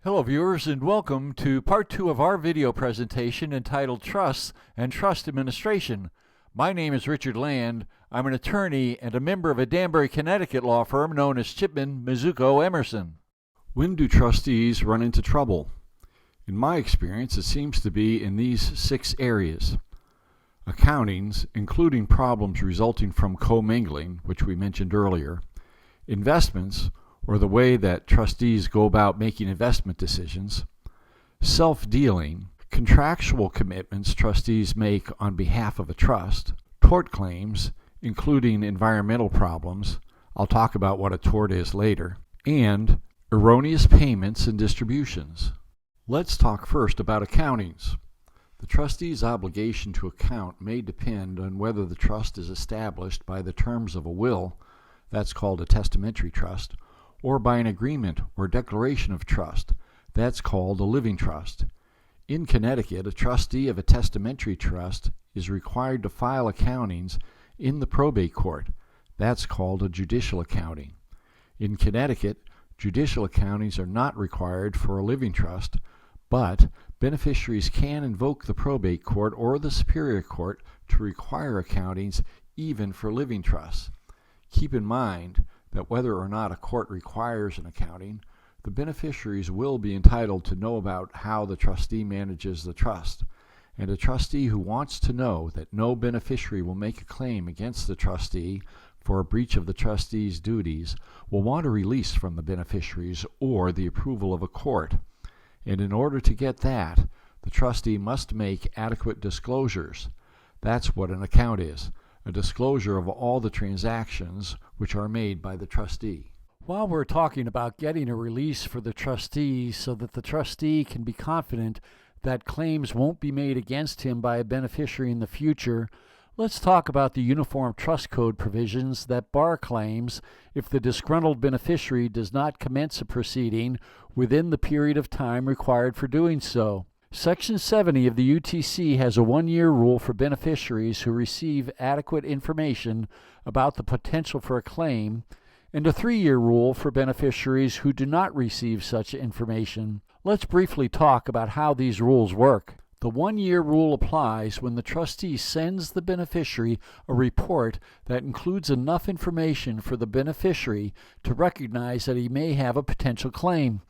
Hello viewers, and welcome to part 2 of our video presentation entitled Trusts and Trust Administration. My name is Richard Land. I'm an attorney and a member of a Danbury, Connecticut law firm known as Chipman, Mizuko, Emerson. When do trustees run into trouble? In my experience, it seems to be in these 6 areas. Accountings, including problems resulting from commingling, which we mentioned earlier. Investments, or the way that trustees go about making investment decisions. Self-dealing, contractual commitments trustees make on behalf of a trust. Tort claims, including environmental problems. I'll talk about what a tort is later. And erroneous payments and distributions. Let's talk first about accountings. The trustee's obligation to account may depend on whether the trust is established by the terms of a will, that's called a testamentary trust, or by an agreement or declaration of trust, that's called a living trust. In Connecticut, a trustee of a testamentary trust is required to file accountings in the probate court, that's called a judicial accounting. In Connecticut, judicial accountings are not required for a living trust, but beneficiaries can invoke the probate court or the superior court to require accountings even for living trusts. Keep in mind that whether or not a court requires an accounting, the beneficiaries will be entitled to know about how the trustee manages the trust. And a trustee who wants to know that no beneficiary will make a claim against the trustee for a breach of the trustee's duties will want a release from the beneficiaries or the approval of a court. And in order to get that, the trustee must make adequate disclosures. That's what an account is. A disclosure of all the transactions which are made by the trustee. While we're talking about getting a release for the trustee so that the trustee can be confident that claims won't be made against him by a beneficiary in the future, let's talk about the Uniform Trust Code provisions that bar claims if the disgruntled beneficiary does not commence a proceeding within the period of time required for doing so. Section 70 of the UTC has a 1-year rule for beneficiaries who receive adequate information about the potential for a claim, and a 3-year rule for beneficiaries who do not receive such information. Let's briefly talk about how these rules work. The 1-year rule applies when the trustee sends the beneficiary a report that includes enough information for the beneficiary to recognize that he may have a potential claim.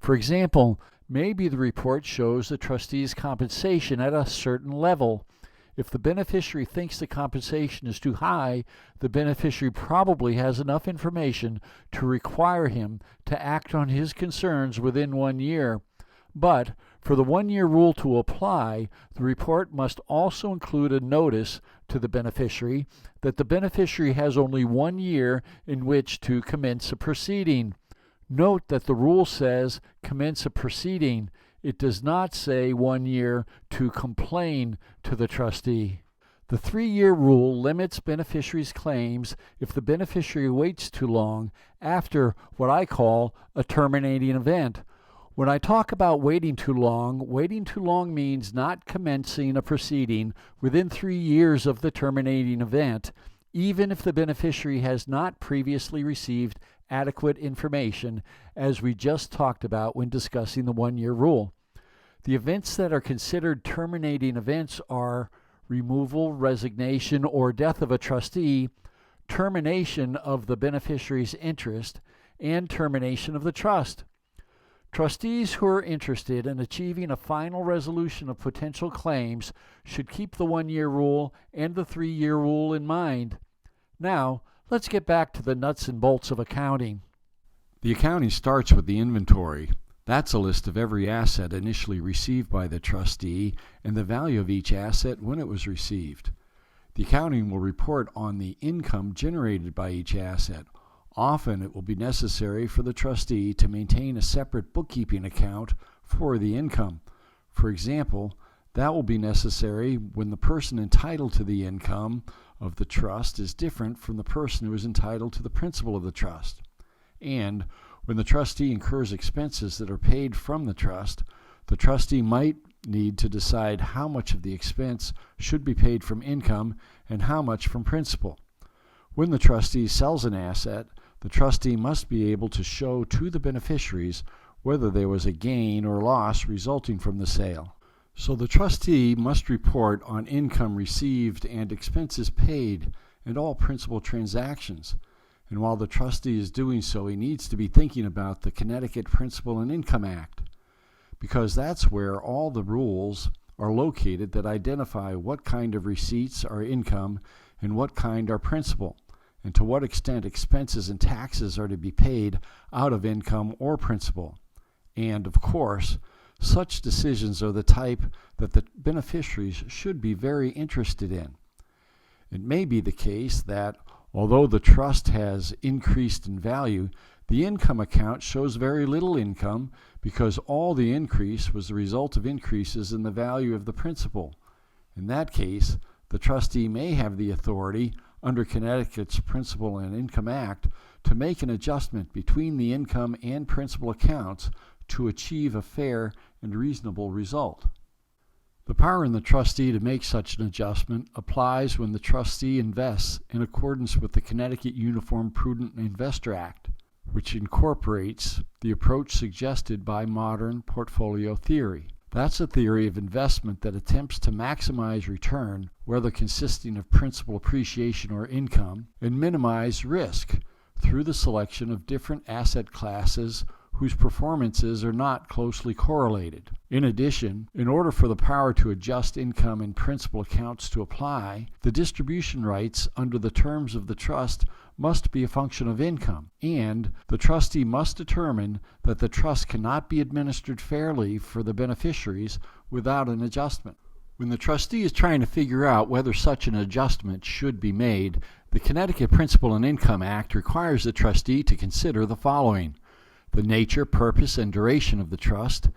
For example, maybe the report shows the trustee's compensation at a certain level. If the beneficiary thinks the compensation is too high, the beneficiary probably has enough information to require him to act on his concerns within 1 year. But for the 1-year rule to apply, the report must also include a notice to the beneficiary that the beneficiary has only 1 year in which to commence a proceeding. Note that the rule says commence a proceeding. It does not say 1 year to complain to the trustee. The 3-year rule limits beneficiaries' claims if the beneficiary waits too long after what I call a terminating event. When I talk about waiting too long means not commencing a proceeding within 3 years of the terminating event, even if the beneficiary has not previously received adequate information, as we just talked about when discussing the 1-year rule. The events that are considered terminating events are removal, resignation, or death of a trustee, termination of the beneficiary's interest, and termination of the trust. Trustees who are interested in achieving a final resolution of potential claims should keep the 1-year rule and the 3-year rule in mind. Now, let's get back to the nuts and bolts of accounting. The accounting starts with the inventory. That's a list of every asset initially received by the trustee and the value of each asset when it was received. The accounting will report on the income generated by each asset. Often it will be necessary for the trustee to maintain a separate bookkeeping account for the income. For example, that will be necessary when the person entitled to the income of the trust is different from the person who is entitled to the principal of the trust. And when the trustee incurs expenses that are paid from the trustee might need to decide how much of the expense should be paid from income and how much from principal. When the trustee sells an asset, the trustee must be able to show to the beneficiaries whether there was a gain or loss resulting from the sale. So the trustee must report on income received and expenses paid and all principal transactions. And while the trustee is doing so, he needs to be thinking about the Connecticut Principal and Income Act, because that's where all the rules are located that identify what kind of receipts are income and what kind are principal, and to what extent expenses and taxes are to be paid out of income or principal. And, of course, such decisions are the type that the beneficiaries should be very interested in. It may be the case that, although the trust has increased in value, the income account shows very little income because all the increase was the result of increases in the value of the principal. In that case, the trustee may have the authority, under Connecticut's Principal and Income Act, to make an adjustment between the income and principal accounts to achieve a fair and reasonable result. The power in the trustee to make such an adjustment applies when the trustee invests in accordance with the Connecticut Uniform Prudent Investor Act, which incorporates the approach suggested by modern portfolio theory. That's a theory of investment that attempts to maximize return, whether consisting of principal appreciation or income, and minimize risk through the selection of different asset classes whose performances are not closely correlated. In addition, in order for the power to adjust income and principal accounts to apply, the distribution rights under the terms of the trust must be a function of income, and the trustee must determine that the trust cannot be administered fairly for the beneficiaries without an adjustment. When the trustee is trying to figure out whether such an adjustment should be made, the Connecticut Principal and Income Act requires the trustee to consider the following: the nature, purpose, and duration of the trust,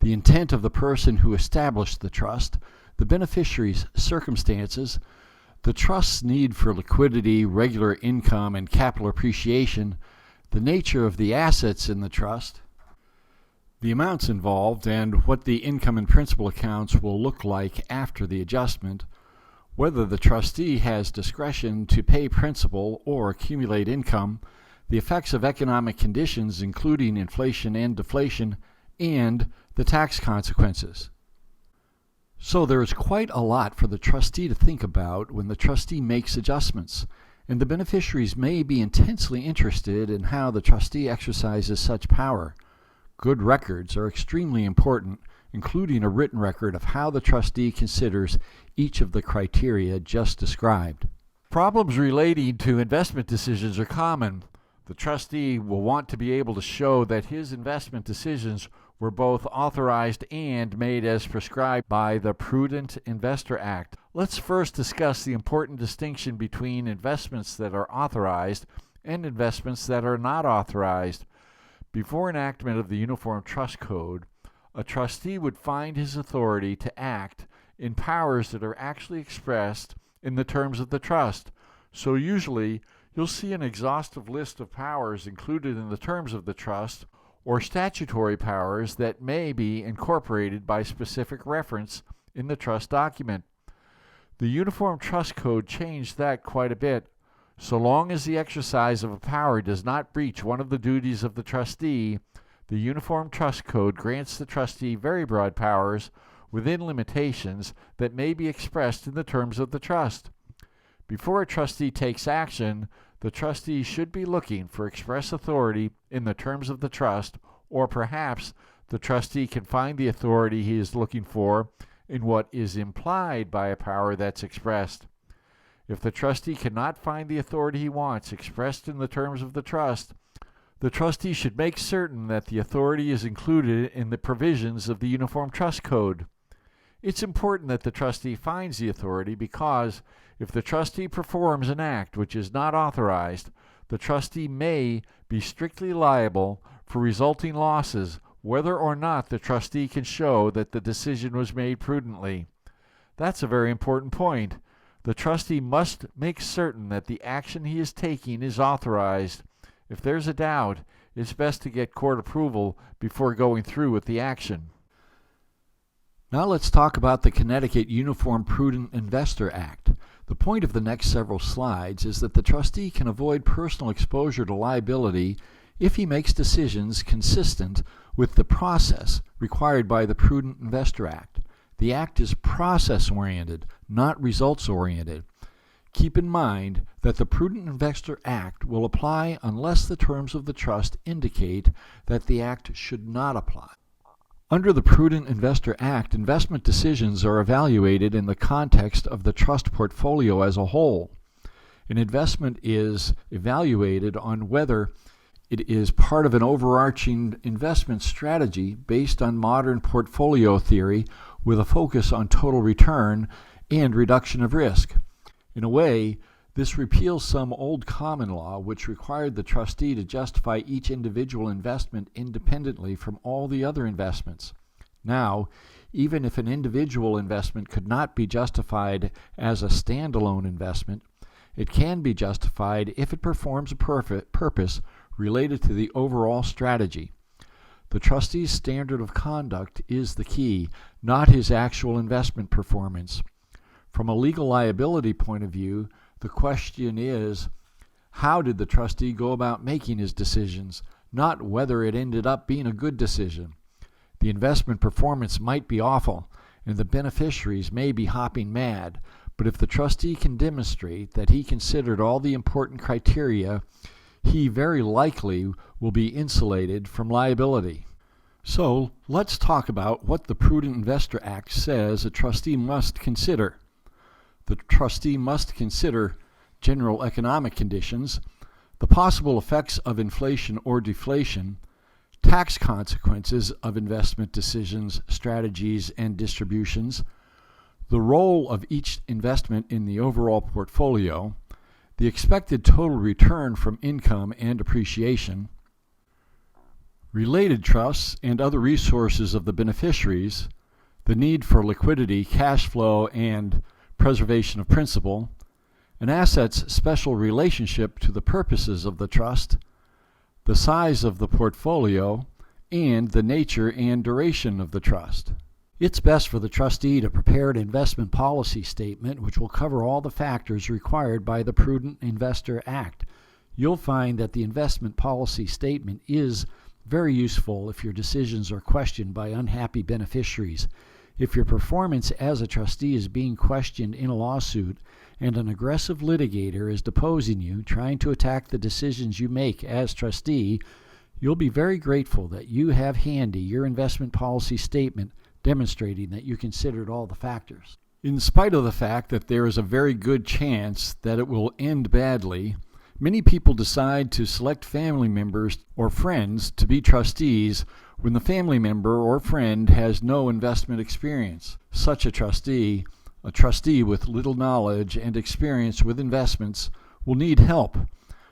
the intent of the person who established the trust, the beneficiary's circumstances, the trust's need for liquidity, regular income, and capital appreciation, the nature of the assets in the trust, the amounts involved, and what the income and principal accounts will look like after the adjustment, whether the trustee has discretion to pay principal or accumulate income, the effects of economic conditions, including inflation and deflation, and the tax consequences. So there is quite a lot for the trustee to think about when the trustee makes adjustments, and the beneficiaries may be intensely interested in how the trustee exercises such power. Good records are extremely important, including a written record of how the trustee considers each of the criteria just described. Problems relating to investment decisions are common. The trustee will want to be able to show that his investment decisions were both authorized and made as prescribed by the Prudent Investor Act. Let's first discuss the important distinction between investments that are authorized and investments that are not authorized. Before enactment of the Uniform Trust Code, a trustee would find his authority to act in powers that are actually expressed in the terms of the trust. So usually, you'll see an exhaustive list of powers included in the terms of the trust, or statutory powers that may be incorporated by specific reference in the trust document. The Uniform Trust Code changed that quite a bit. So long as the exercise of a power does not breach one of the duties of the trustee, the Uniform Trust Code grants the trustee very broad powers within limitations that may be expressed in the terms of the trust. Before a trustee takes action, the trustee should be looking for express authority in the terms of the trust, or perhaps the trustee can find the authority he is looking for in what is implied by a power that's expressed. If the trustee cannot find the authority he wants expressed in the terms of the trustee should make certain that the authority is included in the provisions of the Uniform Trust Code. It's important that the trustee finds the authority because if the trustee performs an act which is not authorized, the trustee may be strictly liable for resulting losses, whether or not the trustee can show that the decision was made prudently. That's a very important point. The trustee must make certain that the action he is taking is authorized. If there's a doubt, it's best to get court approval before going through with the action. Now let's talk about the Connecticut Uniform Prudent Investor Act. The point of the next several slides is that the trustee can avoid personal exposure to liability if he makes decisions consistent with the process required by the Prudent Investor Act. The Act is process-oriented, not results-oriented. Keep in mind that the Prudent Investor Act will apply unless the terms of the trust indicate that the Act should not apply. Under the Prudent Investor Act, investment decisions are evaluated in the context of the trust portfolio as a whole. An investment is evaluated on whether it is part of an overarching investment strategy based on modern portfolio theory with a focus on total return and reduction of risk. In a way, this repeals some old common law which required the trustee to justify each individual investment independently from all the other investments. Now, even if an individual investment could not be justified as a standalone investment, it can be justified if it performs a purpose related to the overall strategy. The trustee's standard of conduct is the key, not his actual investment performance. From a legal liability point of view, the question is, how did the trustee go about making his decisions, not whether it ended up being a good decision. The investment performance might be awful, and the beneficiaries may be hopping mad, but if the trustee can demonstrate that he considered all the important criteria, he very likely will be insulated from liability. So, let's talk about what the Prudent Investor Act says a trustee must consider. The trustee must consider general economic conditions, the possible effects of inflation or deflation, tax consequences of investment decisions, strategies, and distributions, the role of each investment in the overall portfolio, the expected total return from income and appreciation, related trusts and other resources of the beneficiaries, the need for liquidity, cash flow, and preservation of principal, an asset's special relationship to the purposes of the trust, the size of the portfolio, and the nature and duration of the trust. It's best for the trustee to prepare an investment policy statement which will cover all the factors required by the Prudent Investor Act. You'll find that the investment policy statement is very useful if your decisions are questioned by unhappy beneficiaries. If your performance as a trustee is being questioned in a lawsuit and an aggressive litigator is deposing you, trying to attack the decisions you make as trustee, you'll be very grateful that you have handy your investment policy statement demonstrating that you considered all the factors. In spite of the fact that there is a very good chance that it will end badly, many people decide to select family members or friends to be trustees when the family member or friend has no investment experience. Such a trustee with little knowledge and experience with investments, will need help.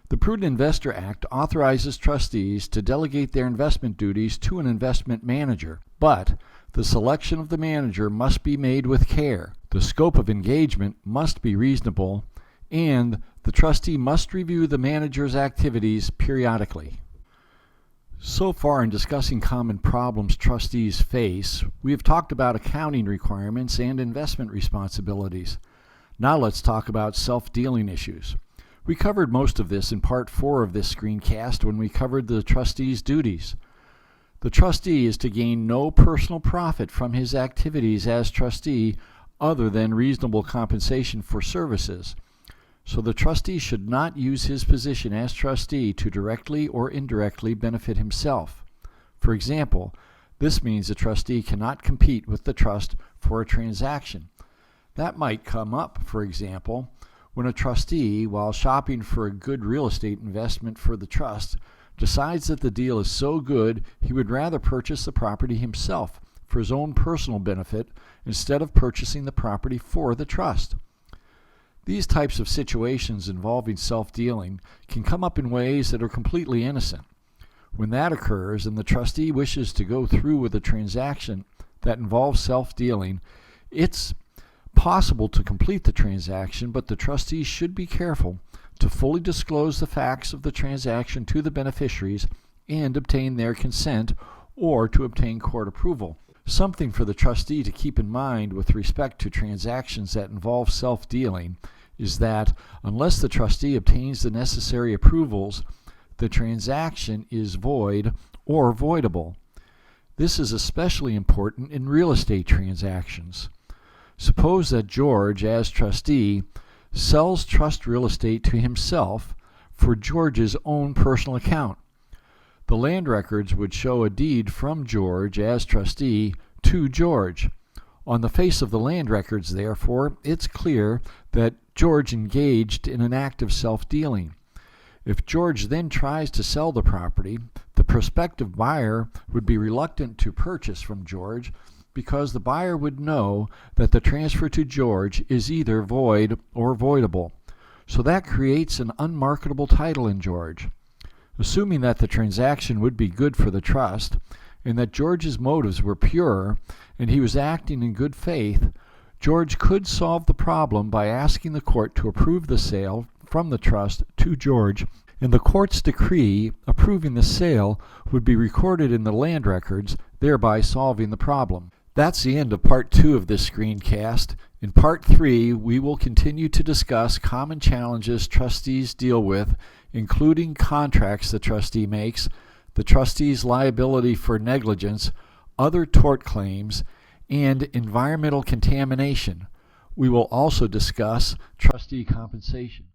The Prudent Investor Act authorizes trustees to delegate their investment duties to an investment manager, but the selection of the manager must be made with care. The scope of engagement must be reasonable, and the trustee must review the manager's activities periodically. So far in discussing common problems trustees face, we have talked about accounting requirements and investment responsibilities. Now let's talk about self-dealing issues. We covered most of this in Part 4 of this screencast when we covered the trustee's duties. The trustee is to gain no personal profit from his activities as trustee other than reasonable compensation for services. So the trustee should not use his position as trustee to directly or indirectly benefit himself. For example, this means the trustee cannot compete with the trust for a transaction. That might come up, for example, when a trustee, while shopping for a good real estate investment for the trust, decides that the deal is so good he would rather purchase the property himself for his own personal benefit instead of purchasing the property for the trust. These types of situations involving self-dealing can come up in ways that are completely innocent. When that occurs and the trustee wishes to go through with a transaction that involves self-dealing, it's possible to complete the transaction, but the trustee should be careful to fully disclose the facts of the transaction to the beneficiaries and obtain their consent or to obtain court approval. Something for the trustee to keep in mind with respect to transactions that involve self-dealing is that unless the trustee obtains the necessary approvals, the transaction is void or voidable. This is especially important in real estate transactions. Suppose that George, as trustee, sells trust real estate to himself for George's own personal account. The land records would show a deed from George, as trustee, to George. On the face of the land records, therefore, it's clear that George engaged in an act of self-dealing. If George then tries to sell the property, the prospective buyer would be reluctant to purchase from George because the buyer would know that the transfer to George is either void or voidable. So that creates an unmarketable title in George. Assuming that the transaction would be good for the trust, and that George's motives were pure, and he was acting in good faith, George could solve the problem by asking the court to approve the sale from the trust to George, and the court's decree approving the sale would be recorded in the land records, thereby solving the problem. That's the end of part 2 of this screencast. In part 3, we will continue to discuss common challenges trustees deal with, including contracts the trustee makes, the trustee's liability for negligence, other tort claims, and environmental contamination. We will also discuss trustee compensation.